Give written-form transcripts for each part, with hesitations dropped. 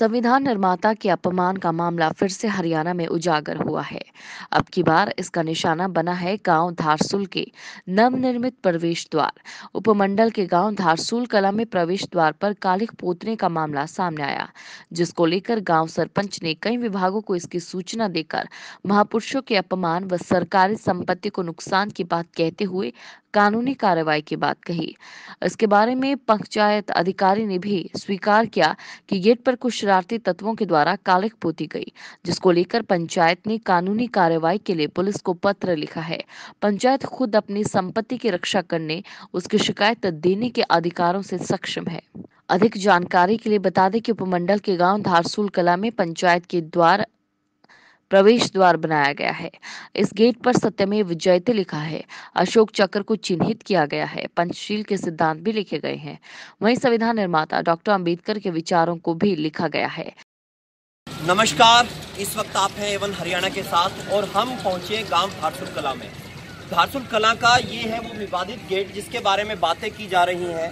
संविधान निर्माता के अपमान का मामला फिर से हरियाणा में उजागर हुआ है। अब की बार इसका निशाना बना है गांव धारसूल के नवनिर्मित प्रवेश द्वार। उपमंडल के गांव धारसूल कला में प्रवेश द्वार पर कालिख पोतने का मामला सामने आया, जिसको लेकर गांव सरपंच ने कई विभागों को इसकी सूचना देकर महापुरुषों के अपमान व सरकारी संपत्ति को नुकसान की बात कहते हुए कानूनी कार्रवाई की बात कही। इसके बारे में पंचायत अधिकारी ने भी स्वीकार किया कि गेट पर कुछ शरारती तत्वों के द्वारा कालिख पोती गई, जिसको लेकर पंचायत ने कानूनी कार्रवाई के लिए पुलिस को पत्र लिखा है। पंचायत खुद अपनी संपत्ति की रक्षा करने, उसकी शिकायत देने के अधिकारों से सक्षम है। अधिक जानकारी के लिए बता दें कि उपमंडल के गांव धारसूल कला में पंचायत के द्वार प्रवेश द्वार बनाया गया है। इस गेट पर सत्यमेव जयते लिखा है। अशोक चक्र को चिन्हित किया गया है। पंचशील के सिद्धांत भी लिखे गए हैं। वहीं संविधान निर्माता डॉक्टर अंबेडकर के विचारों को भी लिखा गया है। नमस्कार, इस वक्त आप हैं एवन हरियाणा के साथ और हम पहुंचे गांव धारसूल कला में। धारसूल कला का ये है वो विवादित गेट जिसके बारे में बातें की जा रही हैं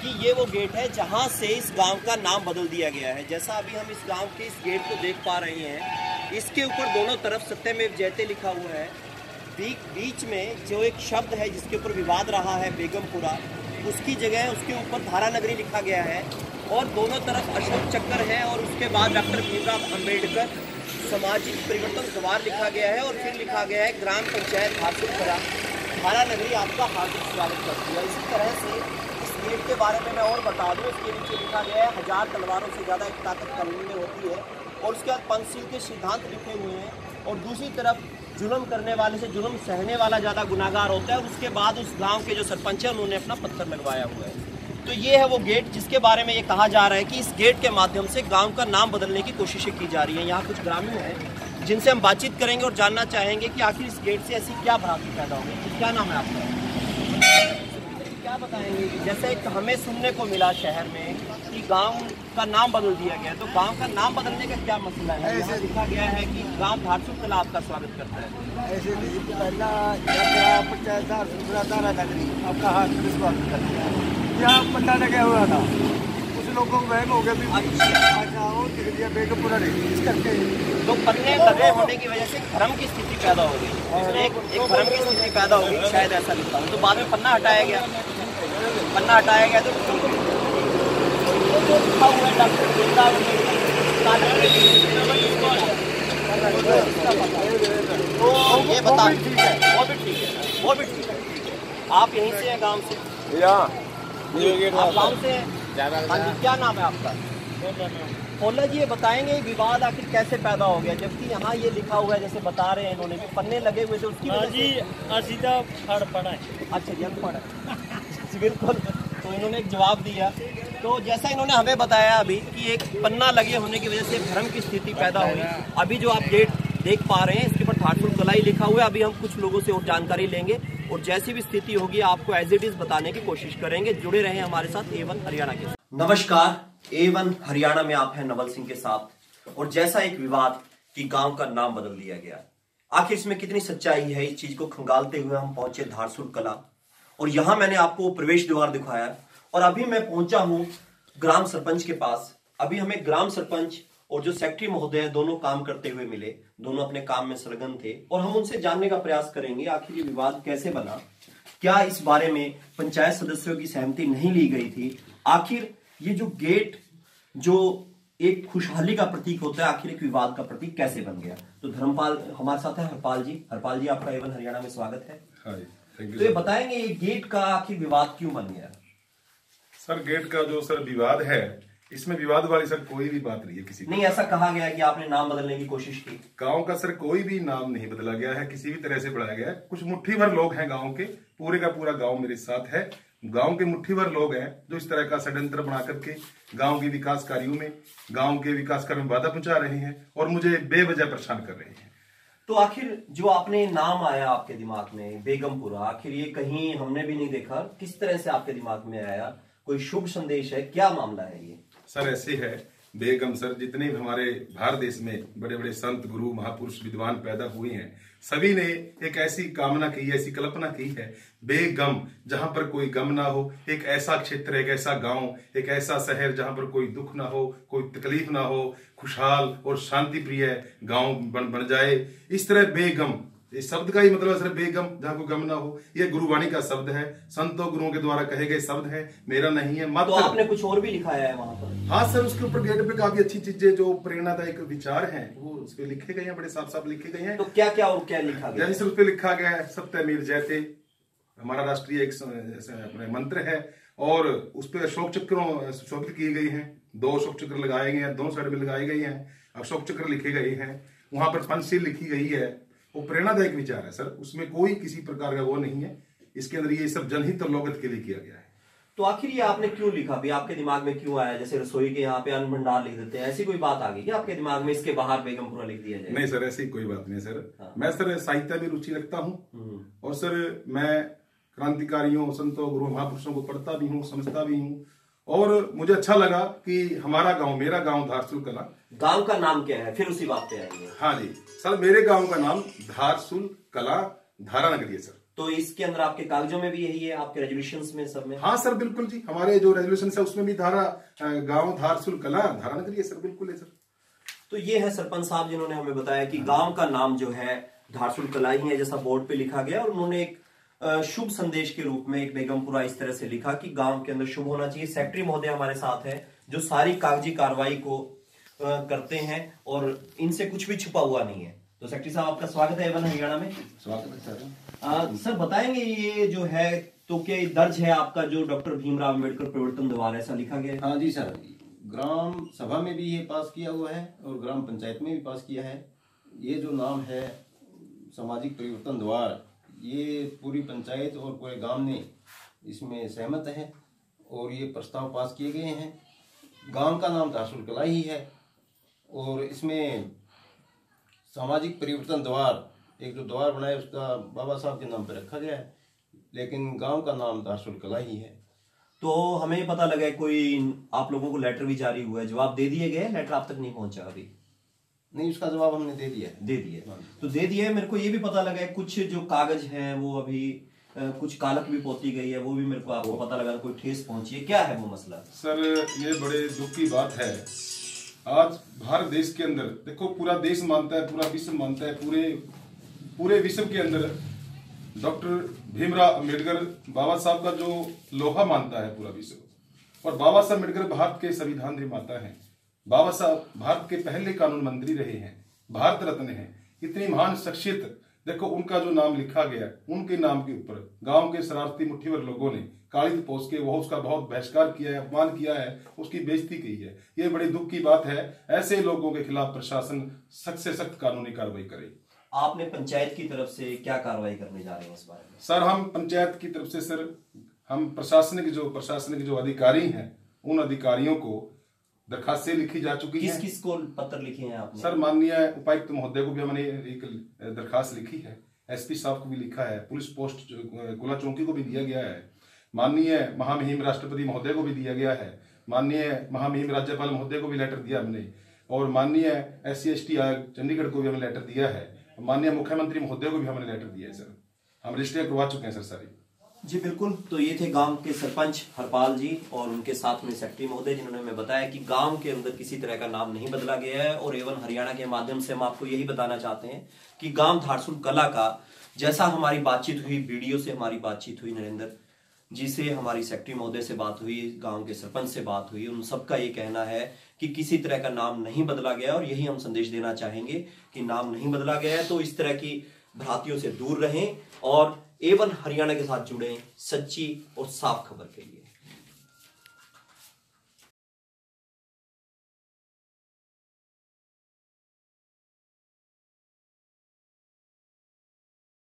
कि ये वो गेट है जहां से इस गांव का नाम बदल दिया गया है। जैसा अभी हम इस गांव के इस गेट को देख पा रहे हैं, इसके ऊपर दोनों तरफ सत्यमेव जयते लिखा हुआ है। बीच में जो एक शब्द है जिसके ऊपर विवाद रहा है बेगमपुरा, उसकी जगह उसके ऊपर धारानगरी लिखा गया है और दोनों तरफ अशोक चक्र है और उसके बाद डॉक्टर भीमराव अंबेडकर सामाजिक परिवर्तन द्वार लिखा गया है और फिर लिखा गया है ग्राम पंचायत धारसूल कला धारानगरी आपका हार्दिक स्वागत करती है। इसी तरह से इस गेट के बारे में मैं और बता दूँ, इसके नीचे लिखा गया है 1000 तलवारों से ज़्यादा एक ताकत कमी में होती है और उसके बाद पंचशील के सिद्धांत लिखे हुए हैं और दूसरी तरफ जुल्म करने वाले से जुल्म सहने वाला ज़्यादा गुनाहगार होता है। और उसके बाद उस गांव के जो सरपंच है उन्होंने अपना पत्थर लगवाया हुआ है। तो ये है वो गेट जिसके बारे में ये कहा जा रहा है कि इस गेट के माध्यम से गांव का नाम बदलने की कोशिशें की जा रही हैं। यहाँ कुछ ग्रामीण हैं जिनसे हम बातचीत करेंगे और जानना चाहेंगे कि आखिर इस गेट से ऐसी क्या भ्रांति पैदा हो गई। क्या नाम है आपका? क्या बताएंगे कि जैसे हमें सुनने को मिला शहर में कि गांव का नाम बदल दिया गया, तो गांव का नाम बदलने का क्या मसला है? ऐसे लिखा गया है कि गांव धारसूल कला आपका स्वागत करता है। ऐसे पहला पंचायत धारानगरी आपका हार्दिक स्वागत करता है। यहाँ पन्ना लगा हुआ था, कुछ लोगों को वहम हो गया भी दिख दिया बेगमपुरा नहीं इस करके। तो पन्ने लगे होने की वजह से भ्रम की स्थिति पैदा हो गई, एक भ्रम की स्थिति पैदा हो गई, शायद ऐसा लिखता हूँ। तो बाद में पन्ना हटाया गया तो ये बता, वो भी ठीक है, वो भी ठीक है। आप यहीं से हैं गांव से? आप गांव से हैं? हाँ जी, क्या नाम है आपका? खोला जी, ये बताएंगे विवाद आखिर कैसे पैदा हो गया, जबकि यहाँ ये लिखा हुआ है जैसे बता रहे हैं इन्होंने कि पन्ने लगे हुए थे उसकी वजह से। सीधा फड़ पड़ा है। अच्छा जी, अनपढ़ है। बिल्कुल। तो इन्होंने एक जवाब दिया। तो जैसा इन्होंने हमें बताया अभी कि एक पन्ना लगे होने की वजह से भ्रम की स्थिति पैदा हुई। अभी जो आप गेट देख पा रहे हैं इसके ऊपर धारसूल कला ही लिखा हुआ है। अभी हम कुछ लोगों से और जानकारी लेंगे और जैसी भी स्थिति होगी आपको एज इट इज बताने की कोशिश करेंगे। जुड़े रहें हमारे साथ एवन हरियाणा के साथ। नमस्कार, एवन हरियाणा में आप हैं नवल सिंह के साथ। और जैसा एक विवाद कि गांव का नाम बदल दिया गया, आखिर इसमें कितनी सच्चाई है, इस चीज को खंगालते हुए हम पहुंचे धारसूल कला और यहां मैंने आपको प्रवेश द्वार दिखाया और अभी मैं पहुंचा हूं ग्राम सरपंच के पास। अभी हमें ग्राम सरपंच और जो सेक्रेटरी महोदय दोनों काम करते हुए मिले, दोनों अपने काम में सरगर्म थे और हम उनसे जानने का प्रयास करेंगे आखिर ये विवाद कैसे बना, क्या इस बारे में पंचायत सदस्यों की सहमति नहीं ली गई थी, आखिर ये जो गेट जो एक खुशहाली का प्रतीक होता है आखिर एक विवाद का प्रतीक कैसे बन गया। तो धर्मपाल हमारे साथ है, हरपाल जी। हरपाल जी, आपका एवन हरियाणा में स्वागत है। तो ये बताएंगे ये गेट का आखिर विवाद क्यों बन गया? सर, गेट का जो सर विवाद है, इसमें विवाद वाली सर कोई भी बात नहीं है। किसी नहीं, ऐसा कहा गया कि आपने नाम बदलने की कोशिश की। गांव का सर कोई भी नाम नहीं बदला गया है, किसी भी तरह से बढ़ाया गया है। कुछ मुट्ठी भर लोग हैं गांव के, पूरे का पूरा गांव मेरे साथ है। गांव के मुट्ठी भर लोग हैं जो इस तरह का षड्यंत्र बना करके गांव के विकास कार्यों में, गांव के विकास कार्यों में बाधा पहुंचा रहे हैं और मुझे बेवजह परेशान कर रहे हैं। तो आखिर जो आपने नाम आया आपके दिमाग में बेगमपुरा, आखिर ये कहीं हमने भी नहीं देखा, किस तरह से आपके दिमाग में आया? कोई शुभ संदेश है, क्या मामला है ये? सर ऐसे है बेगम सर, जितने भी हमारे भारत देश में बड़े बड़े संत गुरु महापुरुष विद्वान पैदा हुए हैं सभी ने एक ऐसी कामना की, ऐसी कल्पना की है, बेगम, जहां पर कोई गम ना हो, एक ऐसा क्षेत्र, एक ऐसा गांव, एक ऐसा शहर जहां पर कोई दुख ना हो, कोई तकलीफ ना हो, खुशहाल और शांति प्रिय गांव बन जाए। इस तरह बेगम, इस शब्द का ही मतलब है सर बेगम, जहां कोई गम ना हो। ये गुरुवाणी का शब्द है, संतों गुरुओं के द्वारा कहे गए शब्द है, मेरा नहीं है। तो आपने कुछ और भी लिखाया है वहां पर? हाँ सर, उसके ऊपर गेट पे काफी अच्छी चीजें जो प्रेरणादायक विचार हैं वो उस पे लिखे गए हैं, बड़े साफ साफ लिखे गए हैं। तो क्या क्या और क्या लिखा गया? जैसे उस पे लिखा गया है सत्य मीर जयते, हमारा राष्ट्रीय एक अपने मंत्र है, और उस पे अशोक चक्रों शोभित किए गए हैं, 2 अशोक चक्र लगाए गए हैं, दोनों साइड में लगाए गए हैं, अशोक चक्र लिखे गए हैं। वहां पर पंचशील लिखी गई है। वो प्रेरणादायक विचार है सर, उसमें कोई किसी प्रकार का वो नहीं है। इसके अंदर ये सब जनहित और लोकहित के लिए किया गया है। तो आखिर ये आपने क्यों लिखा भी? आपके दिमाग में क्यों आया? जैसे रसोई के यहाँ पे अन्न भंडार लिख देते हैं, ऐसी कोई बात आ गई क्या आपके दिमाग में, इसके बाहर बेगमपुरा लिख दिया जाए? नहीं सर, ऐसी कोई बात नहीं सर। हाँ। मैं सर साहित्य में रुचि रखता हूँ, और सर मैं क्रांतिकारियों, संतों, गुरु महापुरुषों को पढ़ता भी हूँ, समझता भी हूँ, और मुझे अच्छा लगा कि हमारा गांव, मेरा गांव धारसुल कला। गांव का नाम क्या है, फिर उसी बात पे आएंगे। हाँ जी सर, मेरे गांव का नाम धारसुल कला धारा नगरी है सर। तो इसके अंदर आपके कागजों में भी यही है, आपके रेजोल्यूशंस में, सब में? हाँ सर बिल्कुल जी, हमारे जो रेजोल्यूशन है उसमें भी गांव धारसुल कला धारा नगरी है सर, बिल्कुल है सर। तो ये है सरपंच साहब जिन्होंने हमें बताया कि गांव का नाम जो है धारसुल कला ही है, जैसा बोर्ड पे लिखा गया, और उन्होंने एक शुभ संदेश के रूप में एक बेगमपुरा इस तरह से लिखा कि गांव के अंदर शुभ होना चाहिए। सेक्रेटरी महोदय हमारे साथ है जो सारी कागजी कार्रवाई को करते हैं, और इनसे कुछ भी छुपा हुआ नहीं है। तो सेक्रेटरी साहब, आपका स्वागत है एवन हरियाणा में। स्वागत है सर। सर बताएंगे ये जो है, तो क्या दर्ज है आपका जो डॉक्टर भीमराव अम्बेडकर प्रवर्तन द्वार, ऐसा लिखा गया है? हाँ जी सर, ग्राम सभा में भी ये पास किया हुआ है और ग्राम पंचायत में भी पास किया है। ये जो नाम है सामाजिक परिवर्तन द्वार, ये पूरी पंचायत और पूरे गांव ने इसमें सहमत है, और ये प्रस्ताव पास किए गए हैं। गांव का नाम धारसुल कला ही है, और इसमें सामाजिक परिवर्तन द्वार, एक जो द्वार बनाया उसका बाबा साहब के नाम पर रखा गया है, लेकिन गांव का नाम धारसुल कला ही है। तो हमें पता लगा कोई आप लोगों को लेटर भी जारी हुआ है, जवाब दे दिए गए? लेटर आप तक नहीं पहुंचा अभी? नहीं, उसका जवाब हमने दे दिया है। दे दिया तो दे दिया है। मेरे को ये भी पता लगा है कुछ जो कागज हैं वो अभी कुछ कालक भी पोती गई है, वो भी मेरे को आपको पता लगा, कोई ठेस पहुंची है, क्या है वो मसला? सर ये बड़े दुख की बात है। आज भारत देश के अंदर देखो, पूरा देश मानता है, पूरा विश्व मानता है, पूरे विश्व के अंदर डॉक्टर भीमराव अम्बेडकर बाबा साहब का जो लोहा मानता है पूरा विश्व। और बाबा साहब अम्बेडकर भारत के संविधान निर्माता हैं। बाबा साहब भारत के पहले कानून मंत्री रहे हैं, भारत रत्न हैं। इतनी महान शख्सियत, देखो उनका जो नाम लिखा गया, उनके नाम के ऊपर गांव के शरारती मुट्ठीवर लोगों ने कालिद पोस के वो उसका बहुत बहिष्कार किया है, अपमान किया है, उसकी बेइज्जती की है। ये बड़ी दुख की बात है। ऐसे लोगों के खिलाफ प्रशासन सख्त से सख्त कानूनी कार्रवाई करे। आपने पंचायत की तरफ से क्या कार्रवाई करने जा रहे हैं इस बारे में? सर हम पंचायत की तरफ से सर, हम प्रशासनिक जो अधिकारी हैं, उन अधिकारियों को दरखास्तें लिखी जा चुकी हैं। किस को पत्र लिखे हैं आपने? सर माननीय उपायुक्त महोदय को भी हमने एक दरखास्त लिखी है, एसपी साहब को भी लिखा है, पुलिस पोस्ट गोला चौकी को भी दिया गया है, माननीय महामहिम राष्ट्रपति महोदय को भी दिया गया है, माननीय महामहिम राज्यपाल महोदय को भी लेटर दिया हमने, और माननीय SC/ST आयोग चंडीगढ़ को भी हमने लेटर दिया है, माननीय मुख्यमंत्री महोदय को भी हमने लेटर दिया है। सर हम रजिस्टर करवा चुके हैं सर सारी। जी बिल्कुल। तो ये थे गांव के सरपंच हरपाल जी और उनके साथ में सेक्रेटरी महोदय, जिन्होंने हमें बताया कि गांव के अंदर किसी तरह का नाम नहीं बदला गया है। और एवन हरियाणा के माध्यम से हम आपको यही बताना चाहते हैं कि गांव धारसुल कला का, जैसा हमारी बातचीत हुई, वीडियो से हमारी बातचीत हुई, नरेंद्र जी से हमारी सेक्रेटरी महोदय से बात हुई, गांव के सरपंच से बात हुई, उन सबका ये कहना है कि किसी तरह का नाम नहीं बदला गया। और यही हम संदेश देना चाहेंगे कि नाम नहीं बदला गया है, तो इस तरह की भ्रांतियों से दूर रहें और एवन हरियाणा के साथ जुड़ें सच्ची और साफ खबर के लिए।